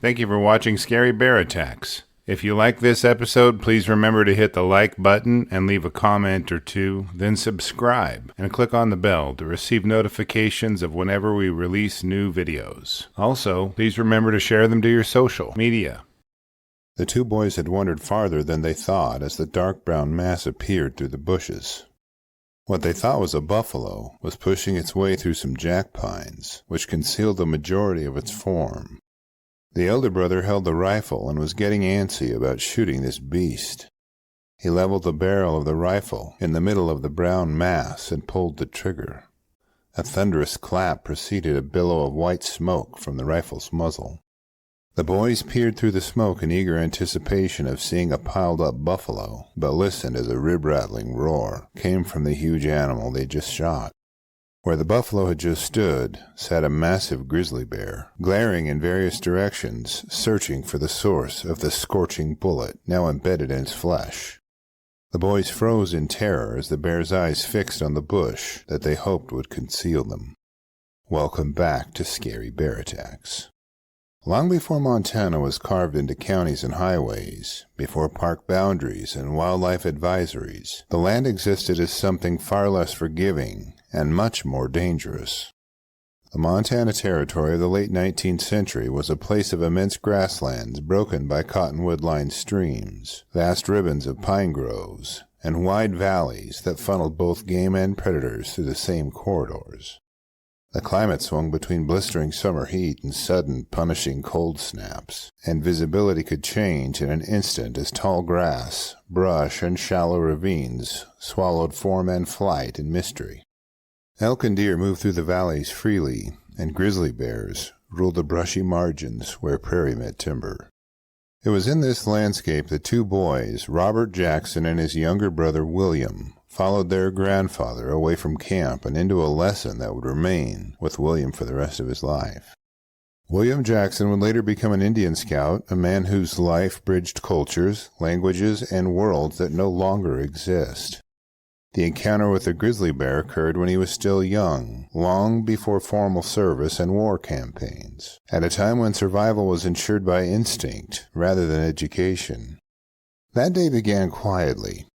Thank you for watching Scary Bear Attacks. If you like this episode, please remember to hit the like button and leave a comment or two, then subscribe and click on the bell to receive notifications of whenever we release new videos. Also, please remember to share them to your social media. The two boys had wandered farther than they thought as the dark brown mass appeared through the bushes. What they thought was a buffalo was pushing its way through some jack pines, which concealed the majority of its form. The elder brother held the rifle and was getting antsy about shooting this beast. He leveled the barrel of the rifle in the middle of the brown mass and pulled the trigger. A thunderous clap preceded a billow of white smoke from the rifle's muzzle. The boys peered through the smoke in eager anticipation of seeing a piled-up buffalo, but listened as a rib-rattling roar came from the huge animal they just shot. Where the buffalo had just stood sat a massive grizzly bear, glaring in various directions, searching for the source of the scorching bullet now embedded in its flesh. The boys froze in terror as the bear's eyes fixed on the bush that they hoped would conceal them. Welcome back to Scary Bear Attacks. Long before Montana was carved into counties and highways, before park boundaries and wildlife advisories, the land existed as something far less forgiving and much more dangerous. The Montana Territory of the late 19th century was a place of immense grasslands broken by cottonwood-lined streams, vast ribbons of pine groves, and wide valleys that funneled both game and predators through the same corridors. The climate swung between blistering summer heat and sudden, punishing cold snaps, and visibility could change in an instant as tall grass, brush, and shallow ravines swallowed form and flight in mystery. Elk and deer moved through the valleys freely, and grizzly bears ruled the brushy margins where prairie met timber. It was in this landscape that two boys, Robert Jackson and his younger brother William, followed their grandfather away from camp and into a lesson that would remain with William for the rest of his life. William Jackson would later become an Indian scout, a man whose life bridged cultures, languages, and worlds that no longer exist. The encounter with the grizzly bear occurred when he was still young, long before formal service and war campaigns, at a time when survival was ensured by instinct rather than education. That day began quietly.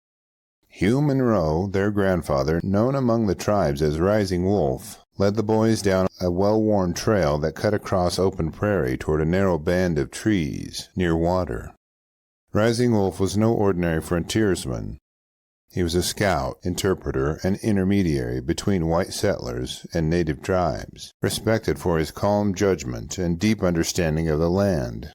Hugh Monroe, their grandfather, known among the tribes as Rising Wolf, led the boys down a well-worn trail that cut across open prairie toward a narrow band of trees near water. Rising Wolf was no ordinary frontiersman. He was a scout, interpreter, and intermediary between white settlers and native tribes, respected for his calm judgment and deep understanding of the land.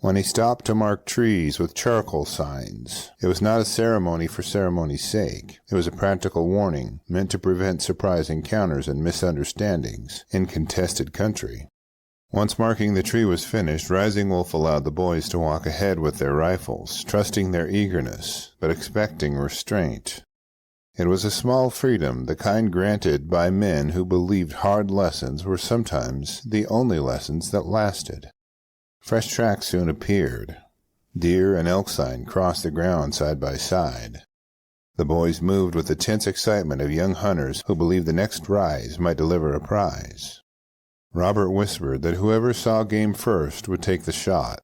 When he stopped to mark trees with charcoal signs, it was not a ceremony for ceremony's sake. It was a practical warning meant to prevent surprise encounters and misunderstandings in contested country. Once marking the tree was finished, Rising Wolf allowed the boys to walk ahead with their rifles, trusting their eagerness, but expecting restraint. It was a small freedom, the kind granted by men who believed hard lessons were sometimes the only lessons that lasted. Fresh tracks soon appeared. Deer and elk sign crossed the ground side by side. The boys moved with the tense excitement of young hunters who believed the next rise might deliver a prize. Robert whispered that whoever saw game first would take the shot.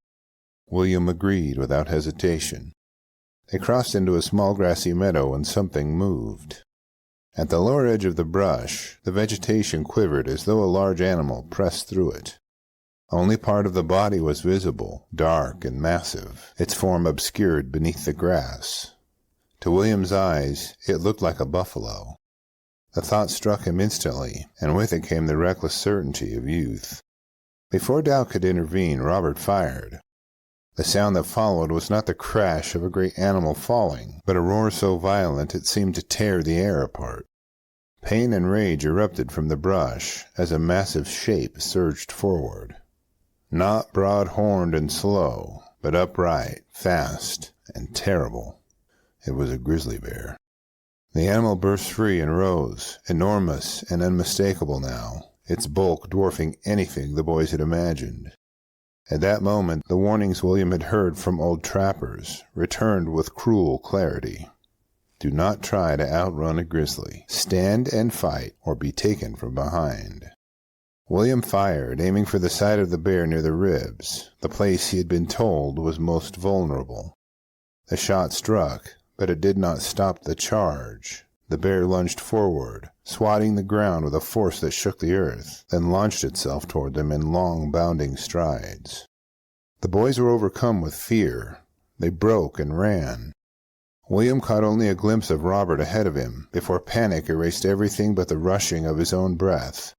William agreed without hesitation. They crossed into a small grassy meadow and something moved. At the lower edge of the brush, the vegetation quivered as though a large animal pressed through it. Only part of the body was visible, dark and massive, its form obscured beneath the grass. To William's eyes, it looked like a buffalo. The thought struck him instantly, and with it came the reckless certainty of youth. Before doubt could intervene, Robert fired. The sound that followed was not the crash of a great animal falling, but a roar so violent it seemed to tear the air apart. Pain and rage erupted from the brush as a massive shape surged forward. Not broad-horned and slow, but upright, fast, and terrible. It was a grizzly bear. The animal burst free and rose, enormous and unmistakable now, its bulk dwarfing anything the boys had imagined. At that moment, the warnings William had heard from old trappers returned with cruel clarity. Do not try to outrun a grizzly. Stand and fight, or be taken from behind. William fired, aiming for the side of the bear near the ribs, the place he had been told was most vulnerable. The shot struck, but it did not stop the charge. The bear lunged forward, swatting the ground with a force that shook the earth, then launched itself toward them in long, bounding strides. The boys were overcome with fear. They broke and ran. William caught only a glimpse of Robert ahead of him before panic erased everything but the rushing of his own breath.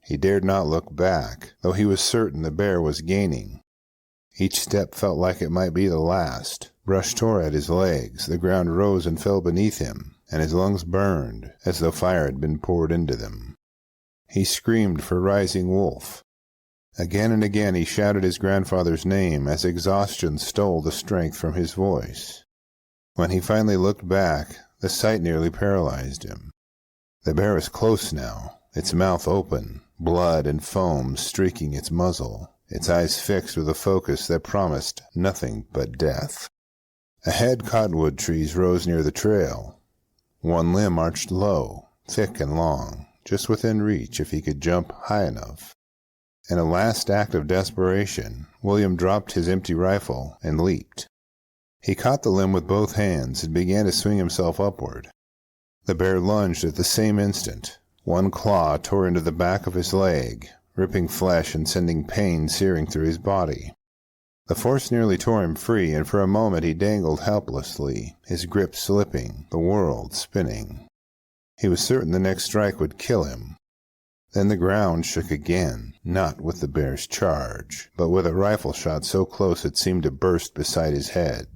He dared not look back, though he was certain the bear was gaining. Each step felt like it might be the last. Brush tore at his legs, the ground rose and fell beneath him, and his lungs burned as though fire had been poured into them. He screamed for Rising Wolf. Again and again he shouted his grandfather's name as exhaustion stole the strength from his voice. When he finally looked back, the sight nearly paralyzed him. The bear was close now, its mouth open, blood and foam streaking its muzzle, its eyes fixed with a focus that promised nothing but death. Ahead, cottonwood trees rose near the trail. One limb arched low, thick and long, just within reach if he could jump high enough. In a last act of desperation, William dropped his empty rifle and leaped. He caught the limb with both hands and began to swing himself upward. The bear lunged at the same instant. One claw tore into the back of his leg, ripping flesh and sending pain searing through his body. The force nearly tore him free, and for a moment he dangled helplessly, his grip slipping, the world spinning. He was certain the next strike would kill him. Then the ground shook again, not with the bear's charge, but with a rifle shot so close it seemed to burst beside his head.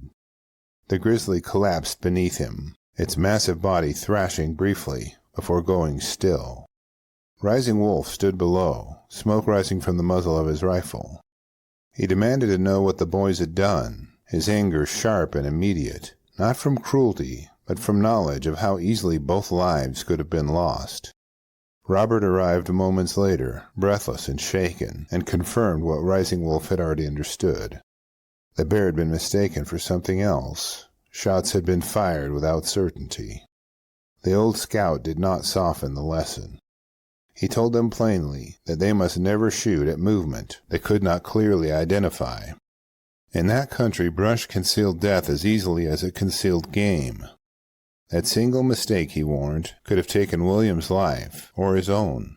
The grizzly collapsed beneath him, its massive body thrashing briefly before going still. Rising Wolf stood below, smoke rising from the muzzle of his rifle. He demanded to know what the boys had done, his anger sharp and immediate, not from cruelty, but from knowledge of how easily both lives could have been lost. Robert arrived moments later, breathless and shaken, and confirmed what Rising Wolf had already understood. The bear had been mistaken for something else. Shots had been fired without certainty. The old scout did not soften the lesson. He told them plainly that they must never shoot at movement they could not clearly identify. In that country, brush concealed death as easily as it concealed game. That single mistake, he warned, could have taken William's life, or his own.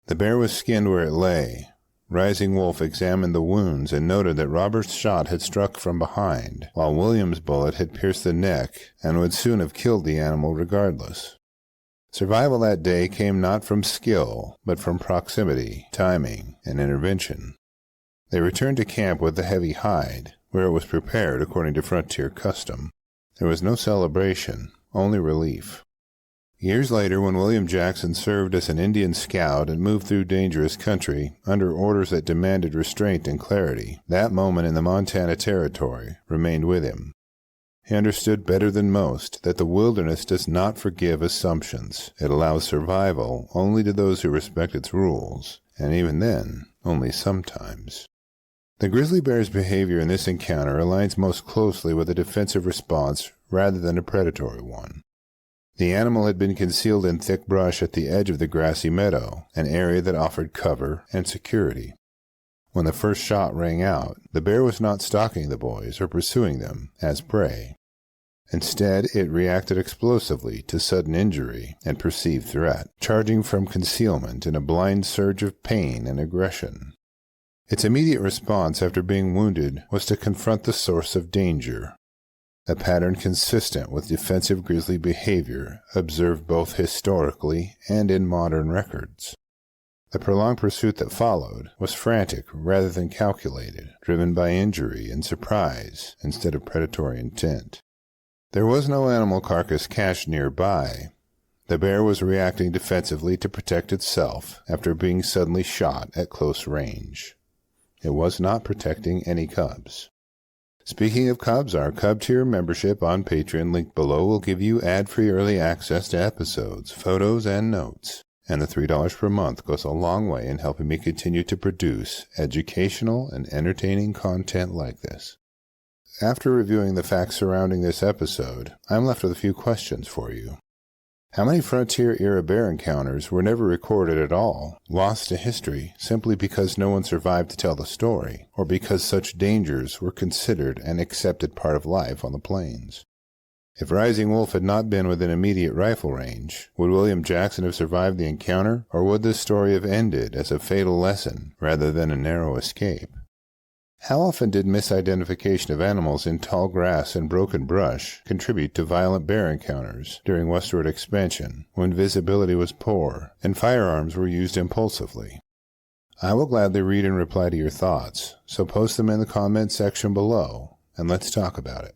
The bear was skinned where it lay. Rising Wolf examined the wounds and noted that Robert's shot had struck from behind, while William's bullet had pierced the neck and would soon have killed the animal regardless. Survival that day came not from skill, but from proximity, timing, and intervention. They returned to camp with the heavy hide, where it was prepared according to frontier custom. There was no celebration, only relief. Years later, when William Jackson served as an Indian scout and moved through dangerous country under orders that demanded restraint and clarity, that moment in the Montana Territory remained with him. He understood better than most that the wilderness does not forgive assumptions. It allows survival only to those who respect its rules, and even then, only sometimes. The grizzly bear's behavior in this encounter aligns most closely with a defensive response rather than a predatory one. The animal had been concealed in thick brush at the edge of the grassy meadow, an area that offered cover and security. When the first shot rang out, the bear was not stalking the boys or pursuing them as prey. Instead, it reacted explosively to sudden injury and perceived threat, charging from concealment in a blind surge of pain and aggression. Its immediate response after being wounded was to confront the source of danger, a pattern consistent with defensive grizzly behavior observed both historically and in modern records. The prolonged pursuit that followed was frantic rather than calculated, driven by injury and surprise instead of predatory intent. There was no animal carcass cached nearby. The bear was reacting defensively to protect itself after being suddenly shot at close range. It was not protecting any cubs. Speaking of cubs, our Cub Tier membership on Patreon, linked below, will give you ad-free early access to episodes, photos, and notes. And the $3 per month goes a long way in helping me continue to produce educational and entertaining content like this. After reviewing the facts surrounding this episode, I'm left with a few questions for you. How many frontier-era bear encounters were never recorded at all, lost to history simply because no one survived to tell the story, or because such dangers were considered an accepted part of life on the plains? If Rising Wolf had not been within immediate rifle range, would William Jackson have survived the encounter, or would this story have ended as a fatal lesson rather than a narrow escape? How often did misidentification of animals in tall grass and broken brush contribute to violent bear encounters during westward expansion, when visibility was poor and firearms were used impulsively? I will gladly read and reply to your thoughts, so post them in the comments section below, and let's talk about it.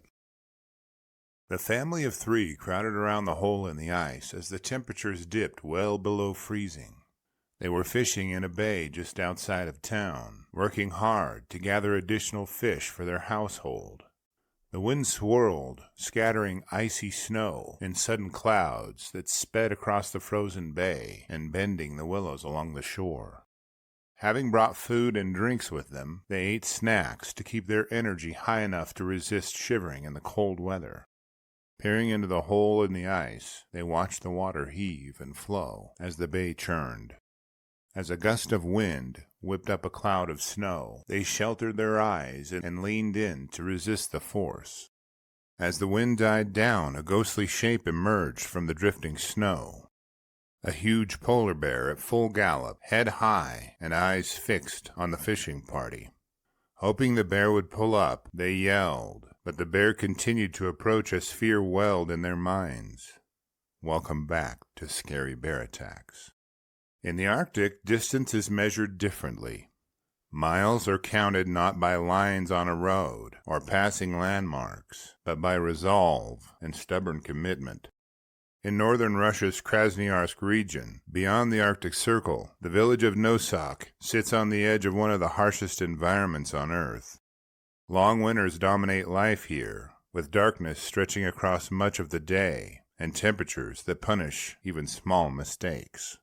The family of three crowded around the hole in the ice as the temperatures dipped well below freezing. They were fishing in a bay just outside of town, working hard to gather additional fish for their household. The wind swirled, scattering icy snow in sudden clouds that sped across the frozen bay and bending the willows along the shore. Having brought food and drinks with them, they ate snacks to keep their energy high enough to resist shivering in the cold weather. Peering into the hole in the ice, they watched the water heave and flow as the bay churned. As a gust of wind whipped up a cloud of snow, they sheltered their eyes and leaned in to resist the force. As the wind died down, a ghostly shape emerged from the drifting snow. A huge polar bear at full gallop, head high and eyes fixed on the fishing party. Hoping the bear would pull up, they yelled, but the bear continued to approach as fear welled in their minds. Welcome back to Scary Bear Attacks. In the Arctic, distance is measured differently. Miles are counted not by lines on a road or passing landmarks, but by resolve and stubborn commitment. In northern Russia's Krasnoyarsk region, beyond the Arctic Circle, the village of Nosak sits on the edge of one of the harshest environments on Earth. Long winters dominate life here, with darkness stretching across much of the day and temperatures that punish even small mistakes.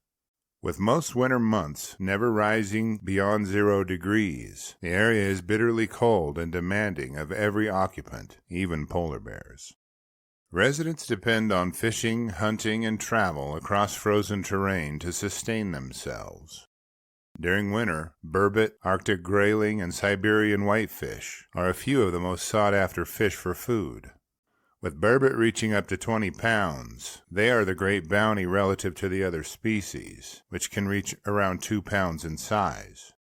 With most winter months never rising beyond 0 degrees, the area is bitterly cold and demanding of every occupant, even polar bears. Residents depend on fishing, hunting, and travel across frozen terrain to sustain themselves. During winter, burbot, Arctic grayling, and Siberian whitefish are a few of the most sought-after fish for food. With burbot reaching up to 20 pounds, they are the great bounty relative to the other species, which can reach around 2 pounds in size.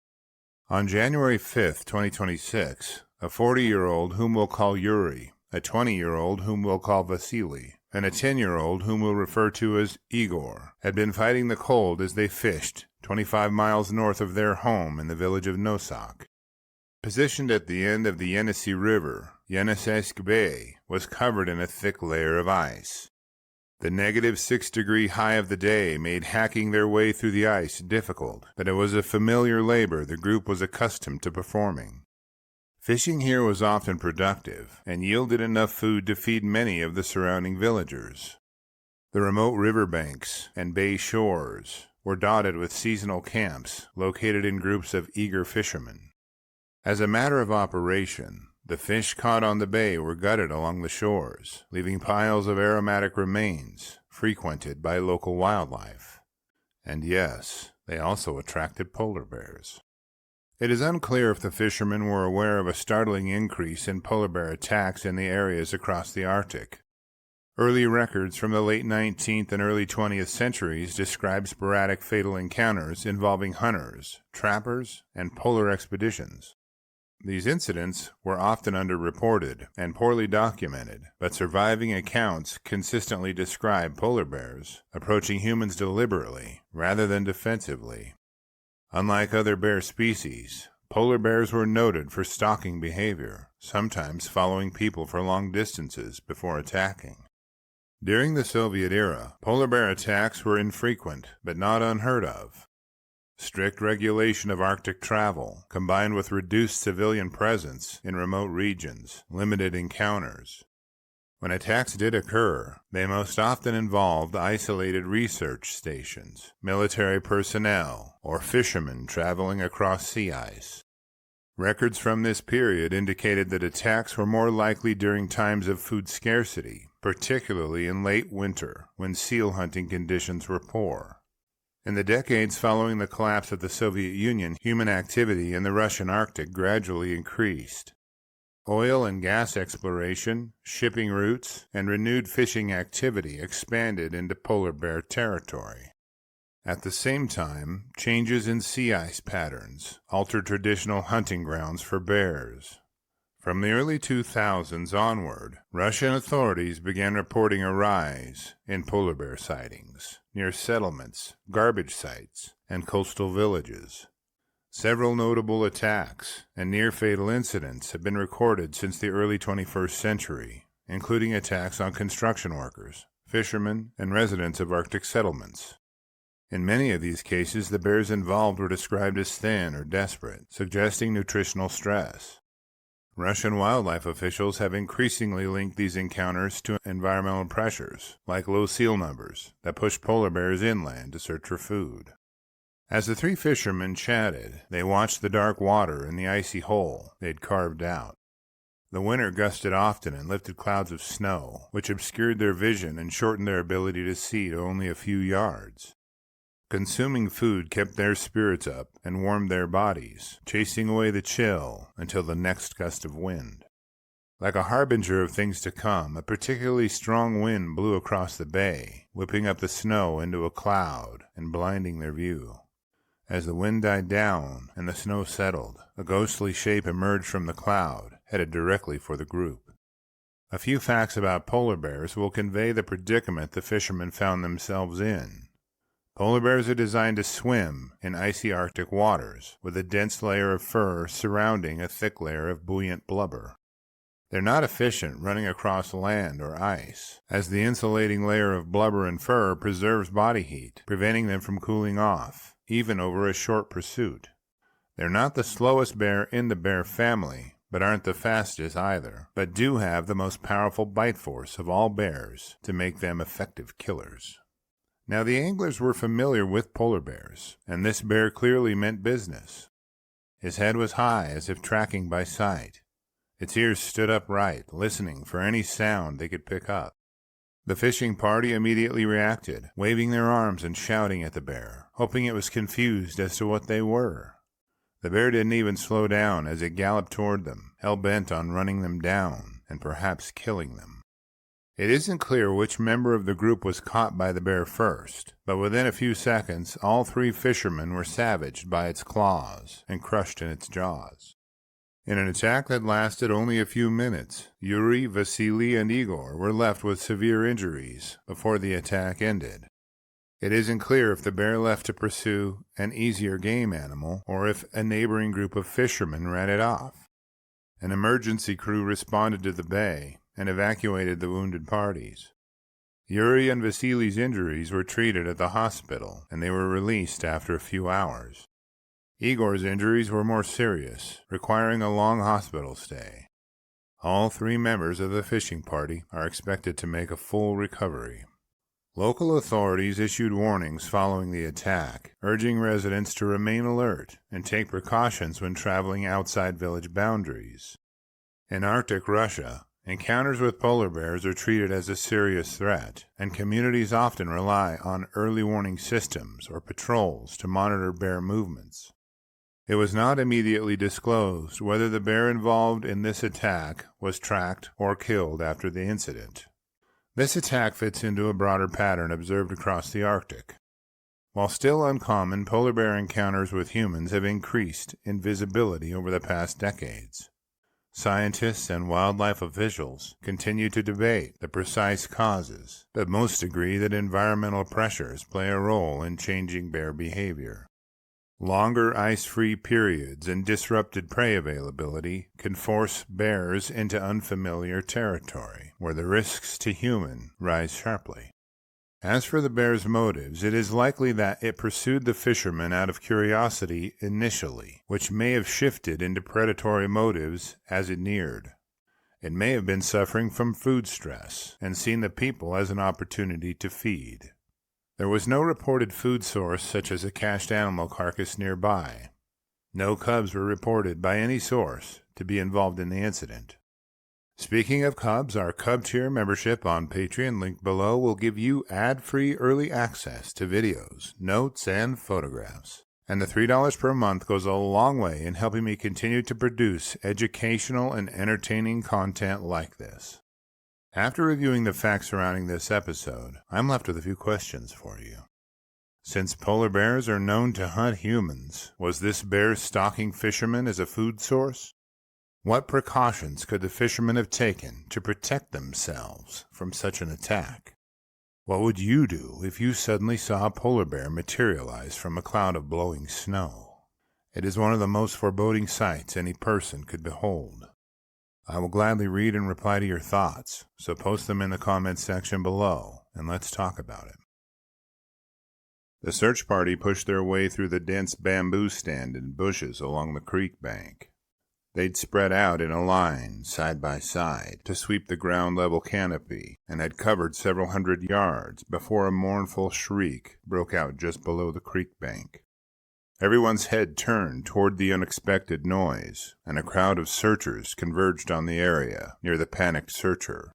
On January 5, 2026, a 40-year-old whom we'll call Yuri, a 20-year-old whom we'll call Vasily, and a 10-year-old whom we'll refer to as Igor, had been fighting the cold as they fished 25 miles north of their home in the village of Nosak. Positioned at the end of the Yenisei River, Yeniseisk Bay was covered in a thick layer of ice. The -6-degree high of the day made hacking their way through the ice difficult, but it was a familiar labor the group was accustomed to performing. Fishing here was often productive and yielded enough food to feed many of the surrounding villagers. The remote riverbanks and bay shores were dotted with seasonal camps located in groups of eager fishermen. As a matter of operation, the fish caught on the bay were gutted along the shores, leaving piles of aromatic remains frequented by local wildlife. And yes, they also attracted polar bears. It is unclear if the fishermen were aware of a startling increase in polar bear attacks in the areas across the Arctic. Early records from the late 19th and early 20th centuries describe sporadic fatal encounters involving hunters, trappers, and polar expeditions. These incidents were often underreported and poorly documented, but surviving accounts consistently describe polar bears approaching humans deliberately rather than defensively. Unlike other bear species, polar bears were noted for stalking behavior, sometimes following people for long distances before attacking. During the Soviet era, polar bear attacks were infrequent but not unheard of. Strict regulation of Arctic travel, combined with reduced civilian presence in remote regions, limited encounters. When attacks did occur, they most often involved isolated research stations, military personnel, or fishermen traveling across sea ice. Records from this period indicated that attacks were more likely during times of food scarcity, particularly in late winter when seal hunting conditions were poor. In the decades following the collapse of the Soviet Union, human activity in the Russian Arctic gradually increased. Oil and gas exploration, shipping routes, and renewed fishing activity expanded into polar bear territory. At the same time, changes in sea ice patterns altered traditional hunting grounds for bears. From the early 2000s onward, Russian authorities began reporting a rise in polar bear sightings near settlements, garbage sites, and coastal villages. Several notable attacks and near-fatal incidents have been recorded since the early 21st century, including attacks on construction workers, fishermen, and residents of Arctic settlements. In many of these cases, the bears involved were described as thin or desperate, suggesting nutritional stress. Russian wildlife officials have increasingly linked these encounters to environmental pressures, like low seal numbers, that push polar bears inland to search for food. As the three fishermen chatted, they watched the dark water in the icy hole they'd carved out. The winter gusted often and lifted clouds of snow, which obscured their vision and shortened their ability to see to only a few yards. Consuming food kept their spirits up and warmed their bodies, chasing away the chill until the next gust of wind. Like a harbinger of things to come, a particularly strong wind blew across the bay, whipping up the snow into a cloud and blinding their view. As the wind died down and the snow settled, a ghostly shape emerged from the cloud, headed directly for the group. A few facts about polar bears will convey the predicament the fishermen found themselves in. Polar bears are designed to swim in icy Arctic waters, with a dense layer of fur surrounding a thick layer of buoyant blubber. They're not efficient running across land or ice, as the insulating layer of blubber and fur preserves body heat, preventing them from cooling off, even over a short pursuit. They're not the slowest bear in the bear family, but aren't the fastest either, but do have the most powerful bite force of all bears to make them effective killers. Now, the anglers were familiar with polar bears, and this bear clearly meant business. His head was high, as if tracking by sight. Its ears stood upright, listening for any sound they could pick up. The fishing party immediately reacted, waving their arms and shouting at the bear, hoping it was confused as to what they were. The bear didn't even slow down as it galloped toward them, hell-bent on running them down and perhaps killing them. It isn't clear which member of the group was caught by the bear first, but within a few seconds all three fishermen were savaged by its claws and crushed in its jaws. In an attack that lasted only a few minutes, Yuri, Vasily, and Igor were left with severe injuries before the attack ended. It isn't clear if the bear left to pursue an easier game animal or if a neighboring group of fishermen ran it off. An emergency crew responded to the bay and evacuated the wounded parties. Yuri and Vasily's injuries were treated at the hospital, and they were released after a few hours. Igor's injuries were more serious, requiring a long hospital stay. All three members of the fishing party are expected to make a full recovery. Local authorities issued warnings following the attack, urging residents to remain alert and take precautions when traveling outside village boundaries. In Arctic Russia, encounters with polar bears are treated as a serious threat, and communities often rely on early warning systems or patrols to monitor bear movements. It was not immediately disclosed whether the bear involved in this attack was tracked or killed after the incident. This attack fits into a broader pattern observed across the Arctic. While still uncommon, polar bear encounters with humans have increased in visibility over the past decades. Scientists and wildlife officials continue to debate the precise causes, but most agree that environmental pressures play a role in changing bear behavior. Longer ice-free periods and disrupted prey availability can force bears into unfamiliar territory, where the risks to human rise sharply. As for the bear's motives, it is likely that it pursued the fishermen out of curiosity initially, which may have shifted into predatory motives as it neared. It may have been suffering from food stress and seen the people as an opportunity to feed. There was no reported food source such as a cached animal carcass nearby. No cubs were reported by any source to be involved in the incident. Speaking of Cubs, our Cub Tier membership on Patreon, linked below, will give you ad-free early access to videos, notes, and photographs. And the $3 per month goes a long way in helping me continue to produce educational and entertaining content like this. After reviewing the facts surrounding this episode, I'm left with a few questions for you. Since polar bears are known to hunt humans, was this bear stalking fishermen as a food source? What precautions could the fishermen have taken to protect themselves from such an attack? What would you do if you suddenly saw a polar bear materialize from a cloud of blowing snow? It is one of the most foreboding sights any person could behold. I will gladly read and reply to your thoughts, so post them in the comments section below, and let's talk about it. The search party pushed their way through the dense bamboo stand and bushes along the creek bank. They'd spread out in a line, side by side, to sweep the ground-level canopy, and had covered several hundred yards before a mournful shriek broke out just below the creek bank. Everyone's head turned toward the unexpected noise, and a crowd of searchers converged on the area near the panicked searcher.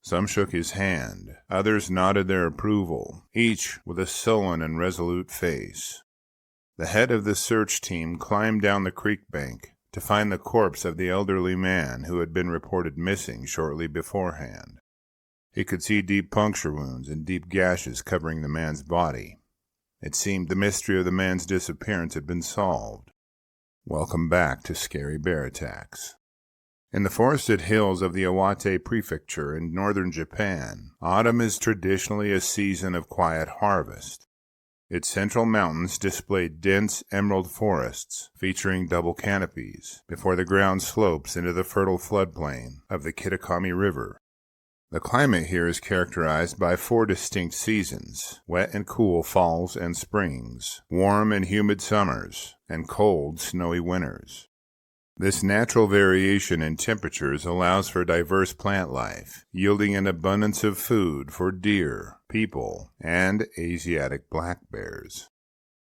Some shook his hand, others nodded their approval, each with a sullen and resolute face. The head of the search team climbed down the creek bank to find the corpse of the elderly man who had been reported missing shortly beforehand. He could see deep puncture wounds and deep gashes covering the man's body. It seemed the mystery of the man's disappearance had been solved. Welcome back to Scary Bear Attacks. In the forested hills of the Iwate Prefecture in northern Japan, autumn is traditionally a season of quiet harvest. Its central mountains displayed dense emerald forests featuring double canopies before the ground slopes into the fertile floodplain of the Kitakami River. The climate here is characterized by 4 distinct seasons: wet and cool falls and springs, warm and humid summers, and cold, snowy winters. This natural variation in temperatures allows for diverse plant life, yielding an abundance of food for deer, people, and Asiatic black bears.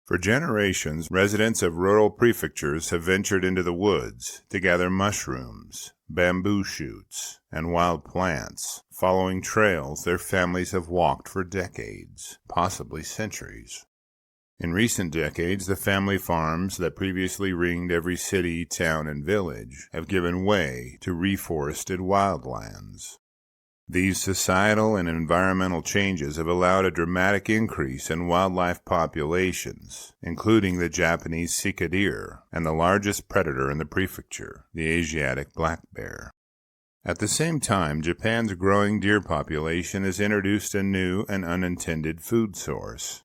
For generations, residents of rural prefectures have ventured into the woods to gather mushrooms, bamboo shoots, and wild plants, following trails their families have walked for decades, possibly centuries. In recent decades, the family farms that previously ringed every city, town, and village have given way to reforested wildlands. These societal and environmental changes have allowed a dramatic increase in wildlife populations, including the Japanese sika deer and the largest predator in the prefecture, the Asiatic black bear. At the same time, Japan's growing deer population has introduced a new and unintended food source.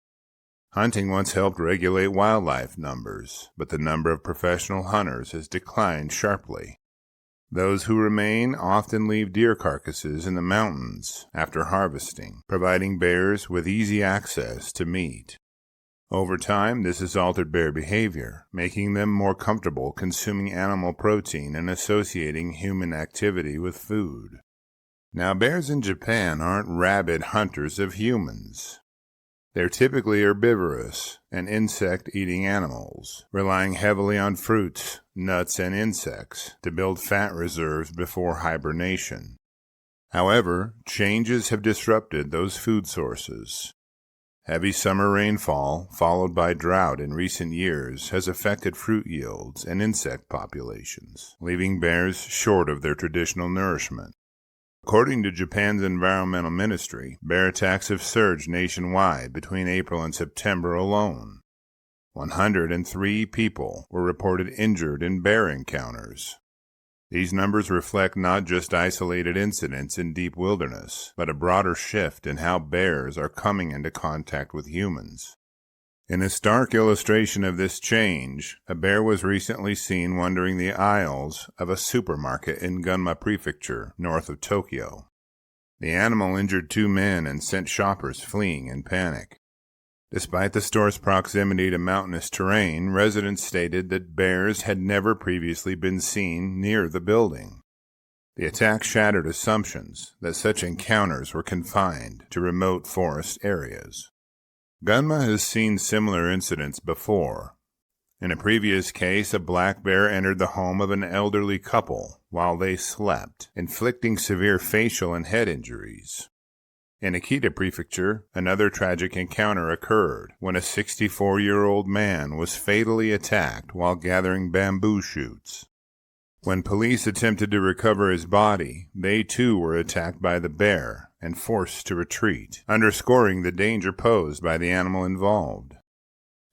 Hunting once helped regulate wildlife numbers, but the number of professional hunters has declined sharply. Those who remain often leave deer carcasses in the mountains after harvesting, providing bears with easy access to meat. Over time, this has altered bear behavior, making them more comfortable consuming animal protein and associating human activity with food. Now, bears in Japan aren't rabid hunters of humans. They're typically herbivorous and insect-eating animals, relying heavily on fruits, nuts, and insects to build fat reserves before hibernation. However, changes have disrupted those food sources. Heavy summer rainfall, followed by drought in recent years, has affected fruit yields and insect populations, leaving bears short of their traditional nourishment. According to Japan's Environmental Ministry, bear attacks have surged nationwide between April and September alone. 103 people were reported injured in bear encounters. These numbers reflect not just isolated incidents in deep wilderness, but a broader shift in how bears are coming into contact with humans. In a stark illustration of this change, a bear was recently seen wandering the aisles of a supermarket in Gunma Prefecture, north of Tokyo. The animal injured 2 men and sent shoppers fleeing in panic. Despite the store's proximity to mountainous terrain, residents stated that bears had never previously been seen near the building. The attack shattered assumptions that such encounters were confined to remote forest areas. Gunma has seen similar incidents before. In a previous case, a black bear entered the home of an elderly couple while they slept, inflicting severe facial and head injuries. In Akita Prefecture, another tragic encounter occurred when a 64-year-old man was fatally attacked while gathering bamboo shoots. When police attempted to recover his body, they too were attacked by the bear and forced to retreat, underscoring the danger posed by the animal involved.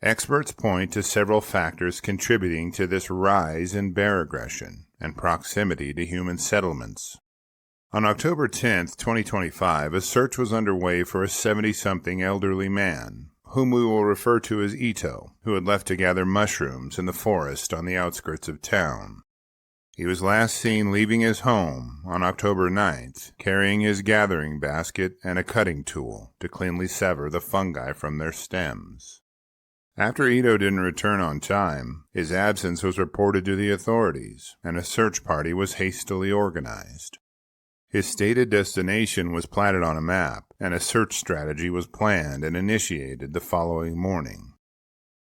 Experts point to several factors contributing to this rise in bear aggression and proximity to human settlements. On October 10, 2025, a search was underway for a 70-something elderly man, whom we will refer to as Ito, who had left to gather mushrooms in the forest on the outskirts of town. He was last seen leaving his home on October 9th, carrying his gathering basket and a cutting tool to cleanly sever the fungi from their stems. After Ito didn't return on time, his absence was reported to the authorities, and a search party was hastily organized. His stated destination was platted on a map, and a search strategy was planned and initiated the following morning.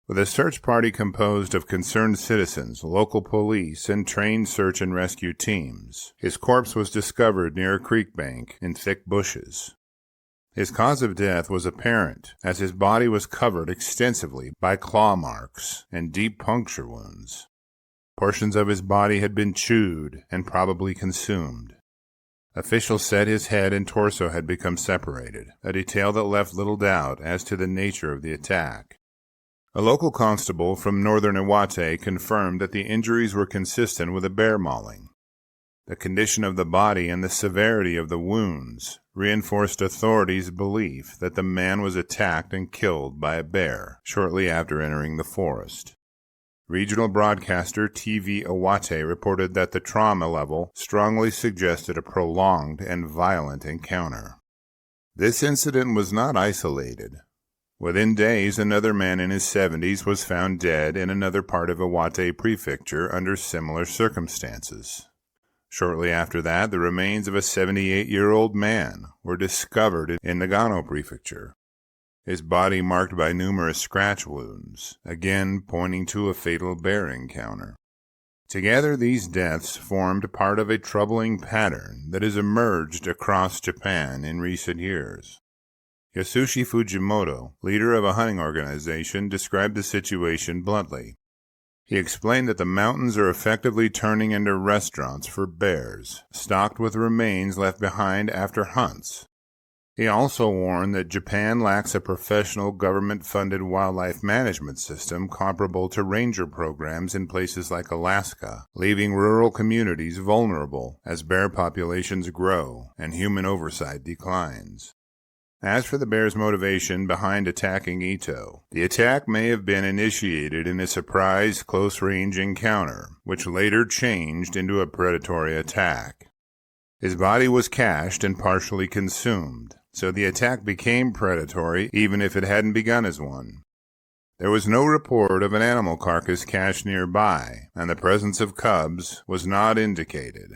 With a search party composed of concerned citizens, local police, and trained search and rescue teams, his corpse was discovered near a creek bank in thick bushes. His cause of death was apparent, as his body was covered extensively by claw marks and deep puncture wounds. Portions of his body had been chewed and probably consumed. Officials said his head and torso had become separated, a detail that left little doubt as to the nature of the attack. A local constable from northern Iwate confirmed that the injuries were consistent with a bear mauling. The condition of the body and the severity of the wounds reinforced authorities' belief that the man was attacked and killed by a bear shortly after entering the forest. Regional broadcaster TV Iwate reported that the trauma level strongly suggested a prolonged and violent encounter. This incident was not isolated. Within days, another man in his 70s was found dead in another part of Iwate Prefecture under similar circumstances. Shortly after that, the remains of a 78-year-old man were discovered in Nagano Prefecture, his body marked by numerous scratch wounds, again pointing to a fatal bear encounter. Together, these deaths formed part of a troubling pattern that has emerged across Japan in recent years. Yasushi Fujimoto, leader of a hunting organization, described the situation bluntly. He explained that the mountains are effectively turning into restaurants for bears, stocked with remains left behind after hunts. He also warned that Japan lacks a professional government-funded wildlife management system comparable to ranger programs in places like Alaska, leaving rural communities vulnerable as bear populations grow and human oversight declines. As for the bear's motivation behind attacking Ito, the attack may have been initiated in a surprise close-range encounter, which later changed into a predatory attack. His body was cached and partially consumed, so the attack became predatory even if it hadn't begun as one. There was no report of an animal carcass cached nearby, and the presence of cubs was not indicated.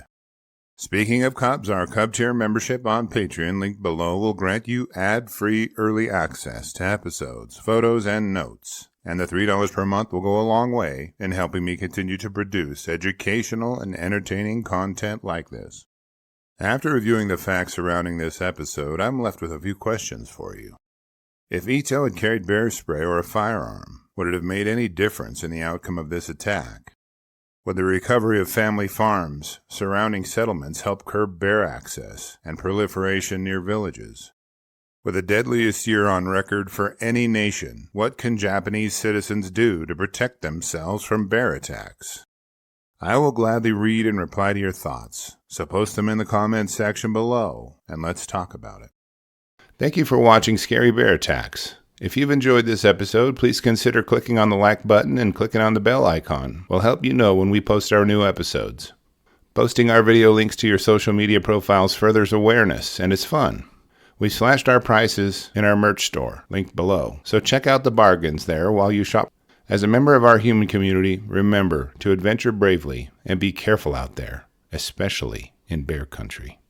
Speaking of cubs, our Cub Tier membership on Patreon, linked below, will grant you ad-free early access to episodes, photos, and notes. And the $3 per month will go a long way in helping me continue to produce educational and entertaining content like this. After reviewing the facts surrounding this episode, I'm left with a few questions for you. If Ito had carried bear spray or a firearm, would it have made any difference in the outcome of this attack? Would the recovery of family farms surrounding settlements help curb bear access and proliferation near villages? With the deadliest year on record for any nation, what can Japanese citizens do to protect themselves from bear attacks? I will gladly read and reply to your thoughts, so post them in the comments section below, and let's talk about it. Thank you for watching Scary Bear Attacks. If you've enjoyed this episode, please consider clicking on the like button and clicking on the bell icon. We'll help you know when we post our new episodes. Posting our video links to your social media profiles furthers awareness, and it's fun. We slashed our prices in our merch store, linked below, so check out the bargains there while you shop. As a member of our human community, remember to adventure bravely and be careful out there, especially in bear country.